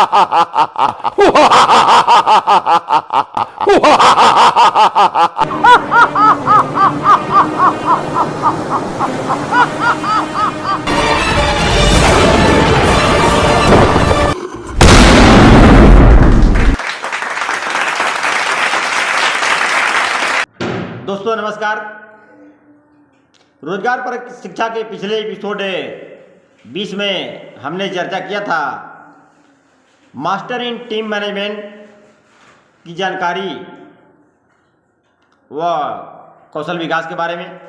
दोस्तों नमस्कार। रोजगार पर शिक्षा के पिछले एपिसोड 20 में हमने चर्चा किया था मास्टर इन टीम मैनेजमेंट की जानकारी व कौशल विकास के बारे में।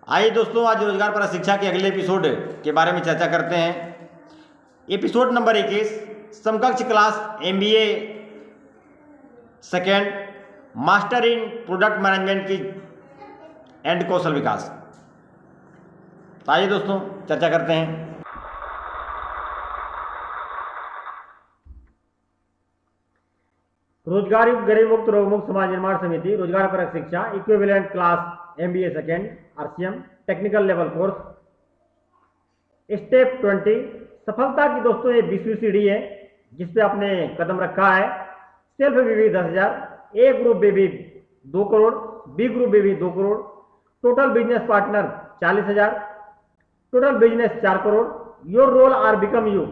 आइए दोस्तों, आज रोजगार पर शिक्षा के अगले एपिसोड के बारे में चर्चा करते हैं। एपिसोड नंबर 21, समकक्ष class MBA second, master in product management की एंड कौशल विकास। तो आइए दोस्तों चर्चा करते हैं। रोजगार युक्त गरीब मुक्त रोग मुक्त समाज निर्माण समिति रोजगार परक शिक्षा equivalent class MBA second RCM technical level course step 20 सफलता की दोस्तों ये 20वीं सीढ़ी है जिसपे आपने कदम रखा है। Self BV 10,000, A group BV 2 crore, B group BV 2 crore, total business partner 40,000, total business 4 crore. Your role are become you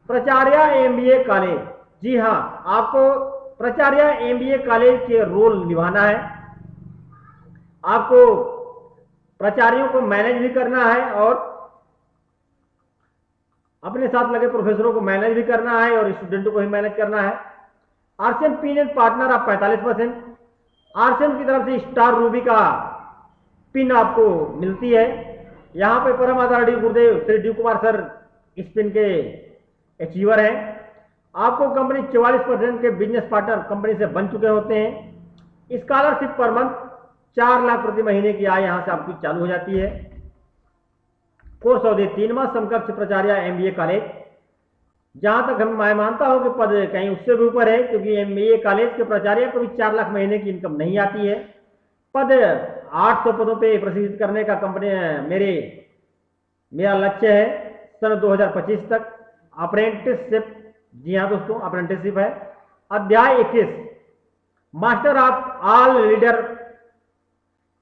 प्राचार्य MBA कॉलेज। जी हाँ, आपको प्राचार्य MBA कॉलेज के रोल निभाना है। आपको प्राचार्यों को मैनेज भी करना है और अपने साथ लगे प्रोफेसरों को मैनेज भी करना है और स्टूडेंटों को भी मैनेज करना है। RCM पिन पार्टनर आप 45%। RCM की तरफ से स्टार रूबी का पिन आपको मिलती है। यहाँ पे परम आदरणीय गुरुदेव श्री डी कुमार सर इस पिन के अचीवर हैं। आपको कंपनी 44% के बिजनेस पार्टनर कंपनी से बन चुके होते हैं। स्कॉलरशिप पर मंथ 4 लाख प्रति महीने की आय यहाँ से आपकी चालू हो जाती है। कोर्स अवधि 3 माह, समकक्ष प्राचार्य MBA कॉलेज। जहां तक मैं मानता हूं कि पद कहीं उससे भी ऊपर है, क्योंकि MBA कॉलेज के प्राचार्य को भी 4 लाख महीने की इनकम नहीं आती है। पद 800 पदों पे प्रशिक्षित करने का कंपनी मेरा लक्ष्य है सन 2025 तक। अप्रेंटिसशिप, जी हाँ दोस्तों, अप्रेंटिसशिप है। अध्याय 21 master of all leader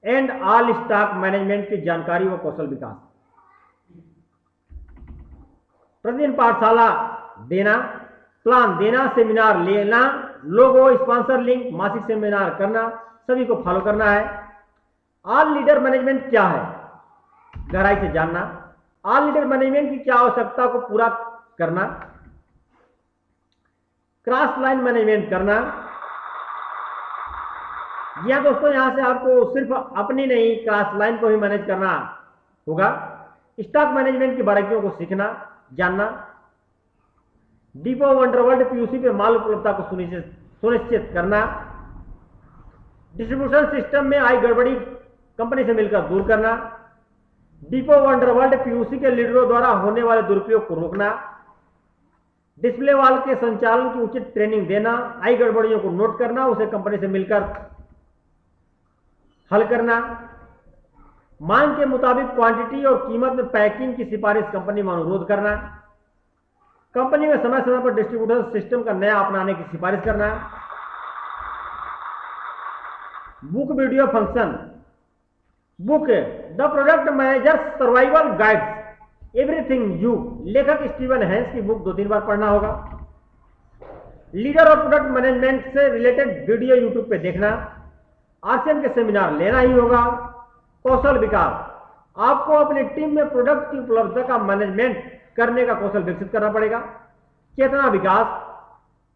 and all stock management की जानकारी व कौशल विकास। प्रतिदिन पाठशाला देना, प्लान देना, सेमिनार लेना, लोगो स्पॉन्सर लिंक, मासिक सेमिनार करना, सभी को फॉलो करना है। ऑल लीडर मैनेजमेंट क्या है, गहराई से जानना। ऑल लीडर मैनेजमेंट की क्या आवश्यकता को पूरा करना। क्रॉस लाइन मैनेजमेंट करना। जी हाँ दोस्तों, यहां से आपको सिर्फ अपनी नहीं क्रॉस लाइन को ही मैनेज करना होगा। स्टॉक मैनेजमेंट की बारीकियों को सीखना जानना। डिपो वंडरवर्ल्ड PUC पे माल उपलब्धता को सुनिश्चित करना। डिस्ट्रीब्यूशन सिस्टम में आई गड़बड़ी कंपनी से मिलकर दूर करना। डिपो वंडरवर्ल्ड PUC के लीडरों द्वारा होने वाले दुरुपयोग को रोकना। डिस्प्ले वॉल के संचालन की उचित ट्रेनिंग देना। आई गड़बड़ियों को नोट करना, उसे कंपनी से मिलकर हल करना। मांग के मुताबिक क्वांटिटी और कीमत में पैकिंग की सिफारिश कंपनी में अनुरोध करना। कंपनी में समय समय पर डिस्ट्रीब्यूटर सिस्टम का नया अपनाने की सिफारिश करना। Book video function. Book the product managers survival guides everything you, लेखक स्टीवन हैंस की बुक 2-3 बार पढ़ना होगा। लीडर और प्रोडक्ट मैनेजमेंट से रिलेटेड वीडियो यूट्यूब पे देखना। RCM के सेमिनार लेना ही होगा। कौशल विकास, आपको अपनी टीम में प्रोडक्ट की उपलब्धता का मैनेजमेंट करने का कौशल विकसित करना पड़ेगा। चेतना विकास,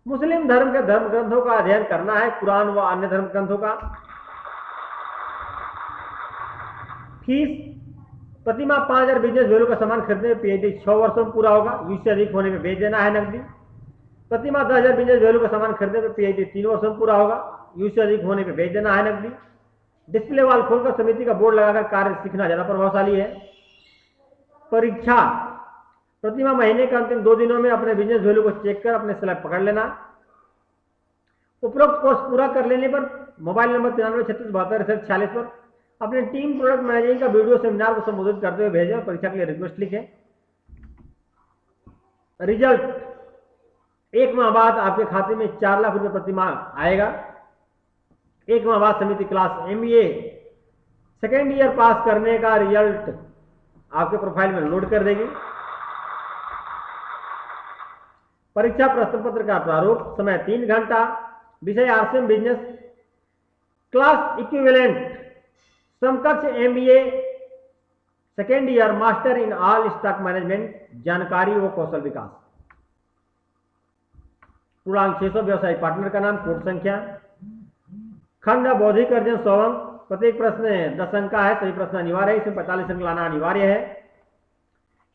मुस्लिम धर्म के धर्म ग्रंथों का अध्ययन करना है, कुरान व अन्य धर्म ग्रंथों का। फीस, प्रतिमा 5,000 बिजनेस वैल्यू का सामान खरीदने में PhD 6 वर्षों में पूरा होगा, उससे अधिक होने में भेज देना है नकदी। प्रतिमा 10,000 बिजनेस वैल्यू का सामान खरीदने में PhD 3 वर्षों में पूरा होगा, उससे अधिक होने में भेज देना है नकदी। डिस्प्ले वाल खोलकर समिति का बोर्ड लगाकर कार्य सीखना ज्यादा प्रभावशाली है। परीक्षा, प्रतिमा महीने के अंतिम 2 दिनों में अपने बिजनेस वैल्यू को चेक कर अपने स्लैब पकड़ लेना। उपरोक्त कोर्स पूरा कर लेने पर मोबाइल नंबर 933672 पर अपने टीम प्रोडक्ट मैनेजमेंट का वीडियो सेमिनार को संबोधित करते हुए भेजें और परीक्षा के लिए रिक्वेस्ट लिखें। रिजल्ट, 1 माह बाद आपके खाते में 4 लाख रुपए प्रति माह आएगा। 1 माह बाद समिति क्लास MBA सेकेंड ईयर पास करने का रिजल्ट आपके प्रोफाइल में लोड कर देगी। परीक्षा प्रश्न पत्र का प्रारूप, समय 3 घंटा, विषय RCM बिजनेस, क्लास इक्विवेलेंट समकक्ष MBA second year master in all stock management, जानकारी व कौशल विकास। पूर्णांक 600, व्यवसायिक पार्टनर का नाम, कोड संख्या। खंड बौद्धिक अर्जन 100 अंक, प्रत्येक प्रश्न 10 अंक का है, सभी प्रश्न अनिवार्य है, इसमें 45 अंक लाना अनिवार्य है।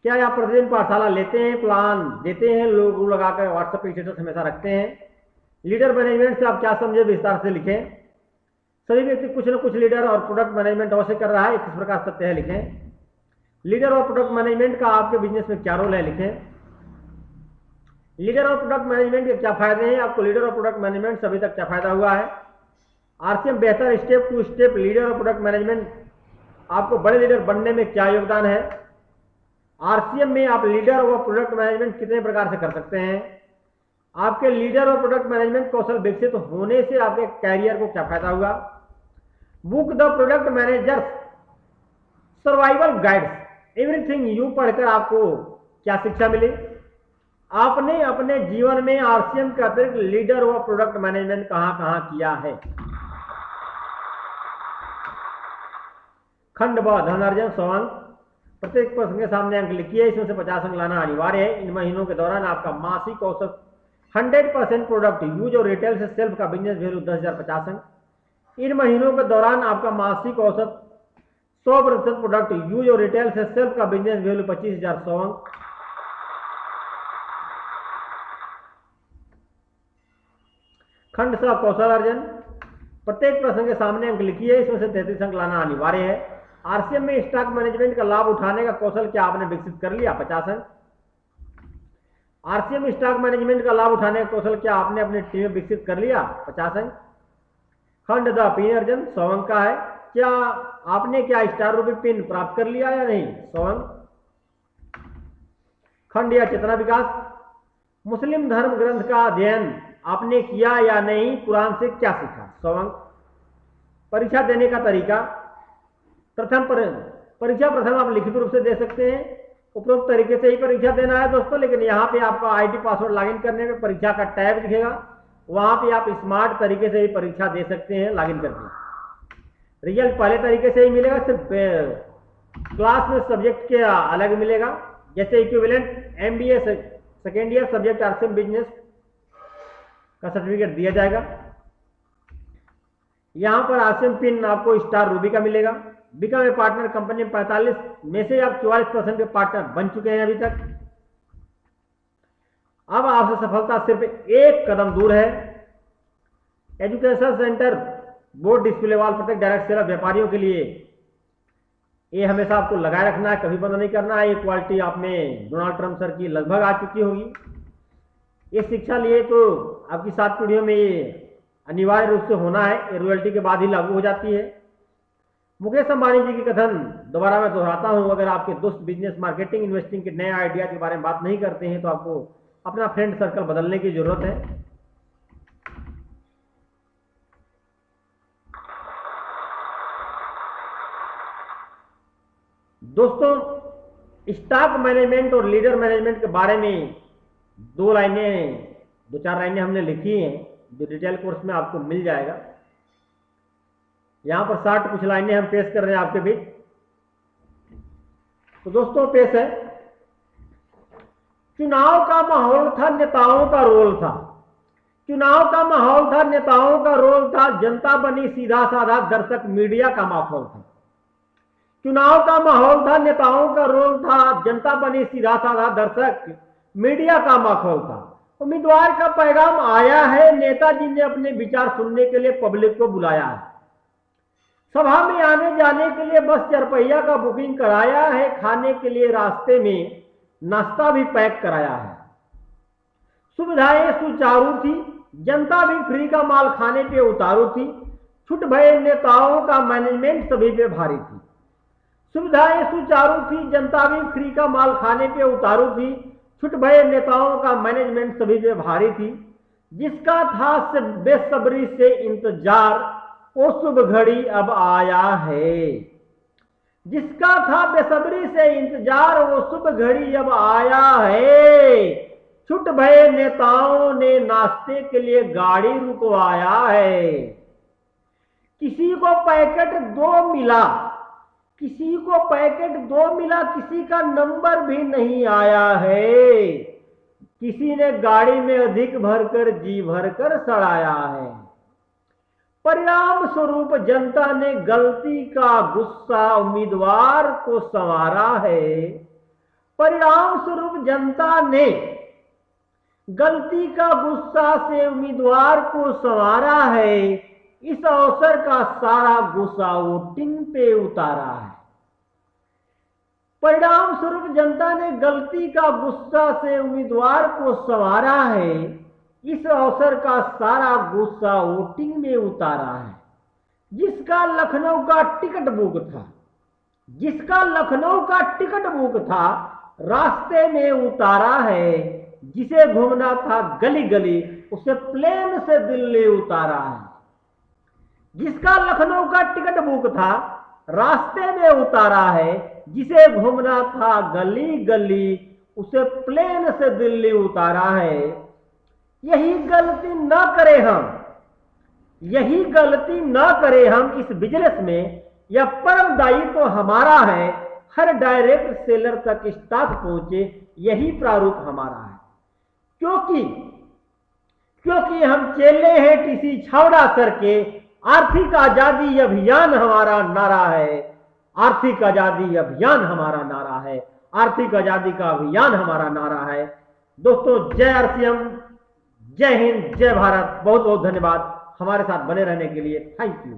क्या आप प्रतिदिन पाठशाला लेते हैं, प्लान देते हैं, लोगो लगाकर व्हाट्सएप पे स्टेटस हमेशा रखते हैं? लीडर मैनेजमेंट से आप क्या समझे, विस्तार से लिखें। सभी व्यक्ति कुछ न कुछ लीडर और प्रोडक्ट मैनेजमेंट अवश्य कर रहा है, किस प्रकार सत्य है लिखें। लीडर और प्रोडक्ट मैनेजमेंट का आपके बिजनेस में क्या रोल है लिखें। लीडर और प्रोडक्ट मैनेजमेंट के क्या फायदे हैं, आपको लीडर और प्रोडक्ट मैनेजमेंट से अभी तक क्या फायदा हुआ है। RCM बेहतर स्टेप टू स्टेप लीडर और प्रोडक्ट मैनेजमेंट आपको बड़े लीडर बनने में क्या योगदान है। RCM में आप लीडर और प्रोडक्ट मैनेजमेंट कितने प्रकार से कर सकते हैं। आपके लीडर और प्रोडक्ट मैनेजमेंट कौशल विकसित होने से आपके कैरियर को क्या फायदा हुआ। Book the product managers survival guides everything you पढ़कर आपको क्या शिक्षा मिली। आपने अपने जीवन में RCM के अतिरिक्त लीडर व प्रोडक्ट मैनेजमेंट कहां कहां किया है। खंड ब धनार्जन 100 अंक, प्रत्येक प्रश्न के सामने अंक लिखिए, इसमें से 50 अंक लाना अनिवार्य है। इन महीनों के दौरान आपका मासिक औसत 100% प्रोडक्ट यूज और रिटेल से सेल्फ का बिजनेस वैल्यू 10,050 अंक। इन महीनों के दौरान आपका मासिक औसत 100% प्रोडक्ट यूज और रिटेल से सेल्फ का बिजनेस वैल्यू 25,100 अंक। खंड स कौशल अर्जन, प्रत्येक प्रश्न के सामने अंक लिखिए, इसमें से 33 अंक लाना अनिवार्य है। RCM में स्टॉक मैनेजमेंट का लाभ उठाने का कौशल क्या आपने विकसित कर लिया, 50 अंक। RCM स्टॉक मैनेजमेंट का लाभ उठाने का कौशल क्या आपने अपनी टीम में विकसित कर लिया, 50 अंक। खंड द पिन अर्जन 100 अंक का है, क्या आपने क्या स्टार रूपी पिन प्राप्त कर लिया या नहीं, 100 अंक। खंड या चेतना विकास, मुस्लिम धर्म ग्रंथ का अध्ययन आपने किया या नहीं, कुरान से क्या सीखा, 100 अंक। परीक्षा देने का तरीका, परीक्षा प्रथम आप लिखित रूप से दे सकते हैं, उपरोक्त तरीके से ही परीक्षा देना है दोस्तों, लेकिन यहाँ पे आपका आईडी पासवर्ड लॉगिन करने में परीक्षा का टैब दिखेगा, वहां पे आप स्मार्ट तरीके से ही परीक्षा दे सकते हैं लॉगिन करके। रिजल्ट पहले तरीके से ही मिलेगा, सिर्फ क्लास में सब्जेक्ट के अलग मिलेगा, जैसे equivalent MBA second year subject RCM business का सर्टिफिकेट दिया जाएगा। यहां पर RCM पिन आपको स्टार रूबी का मिलेगा। बिकम ए पार्टनर कंपनी में 45 में से आप 44% के पार्टनर बन चुके हैं अभी तक। अब आपसे सफलता सिर्फ एक कदम दूर है। एजुकेशन सेंटर बोर्ड डिस्प्ले वाल प्रत्येक डायरेक्ट सेलर व्यापारियों के लिए ये हमेशा आपको लगाए रखना है, कभी बंद नहीं करना है। ये क्वालिटी आप में डोनाल्ड ट्रंप सर की लगभग आ चुकी होगी। ये शिक्षा लिए तो आपकी 7 पीढ़ियों में ये अनिवार्य रूप से होना है, ये रॉयल्टी के बाद ही लागू हो जाती है। मुकेश अंबानी जी की कथन दोबारा मैं दोहराता हूं, अगर आपके दोस्त बिजनेस मार्केटिंग इन्वेस्टिंग के नए आइडिया के बारे में बात नहीं करते हैं तो आपको अपना फ्रेंड सर्कल बदलने की जरूरत है। दोस्तों, स्टॉक मैनेजमेंट और लीडर मैनेजमेंट के बारे में 2 लाइनें 2-4 लाइनें हमने लिखी हैं, जो डिटेल कोर्स में आपको मिल जाएगा। यहां पर 60 कुछ लाइनें हम पेश कर रहे हैं आपके बीच। तो दोस्तों पेश है, चुनाव का माहौल था, नेताओं का रोल था। चुनाव का माहौल था, नेताओं का रोल था, जनता बनी सीधा साधा दर्शक, मीडिया का माहौल था। चुनाव का माहौल था, नेताओं का रोल था, जनता बनी सीधा साधा दर्शक, मीडिया का माहौल था। उम्मीदवार का पैगाम आया है, नेताजी ने अपने विचार सुनने के लिए पब्लिक को बुलाया है। सभा में आने जाने के लिए बस 4 पहिया का बुकिंग कराया है, खाने के लिए रास्ते में नाश्ता भी पैक कराया है। सुविधाएं सुचारू थी, जनता भी फ्री का माल खाने पे उतारू थी। छूट भये नेताओं का मैनेजमेंट सभी पे भारी थी। सुविधाएं सुचारू थी, जनता भी फ्री का माल खाने पे उतारू थी। छुट भय नेताओं का मैनेजमेंट सभी पे भारी थी, जिसका था से बेसब्री से इंतजार, वो शुभ घड़ी अब आया है। जिसका था बेसब्री से इंतजार, वो शुभ घड़ी अब आया है। छुट भय नेताओं ने नाश्ते के लिए गाड़ी रुकवाया है। किसी को पैकेट 2 मिला, किसी को पैकेट 2 मिला, किसी का नंबर भी नहीं आया है। किसी ने गाड़ी में अधिक भरकर जी भरकर सड़ाया है। परिणाम स्वरूप जनता ने गलती का गुस्सा उम्मीदवार को संवारा है। परिणाम स्वरूप जनता ने गलती का गुस्सा से उम्मीदवार को संवारा है। इस अवसर का सारा गुस्सा वोटिंग पे उतारा है। परिणाम स्वरूप जनता ने गलती का गुस्सा से उम्मीदवार को संवारा है। इस अवसर का सारा गुस्सा वोटिंग में उतारा है। जिसका लखनऊ का टिकट बुक था, जिसका लखनऊ का टिकट बुक था, रास्ते में उतारा है। जिसे घूमना था गली गली, उसे प्लेन से दिल्ली उतारा है। जिसका लखनऊ का टिकट बुक था, रास्ते में उतारा है। जिसे घूमना था गली गली, उसे प्लेन से दिल्ली उतारा है। यही गलती न करें हम, यही गलती न करें हम इस बिजनेस में। यह परम दायित्व तो हमारा है, हर डायरेक्ट सेलर तक स्टॉक पहुंचे, यही प्रारूप हमारा है। क्योंकि हम चेले हैं टीसी छावड़ा सर के। आर्थिक आजादी अभियान हमारा नारा है। आर्थिक आजादी अभियान हमारा नारा है। आर्थिक आजादी का अभियान हमारा नारा है। दोस्तों, जय आरसीएम, जय हिंद, जय भारत। बहुत बहुत धन्यवाद हमारे साथ बने रहने के लिए। Thank you.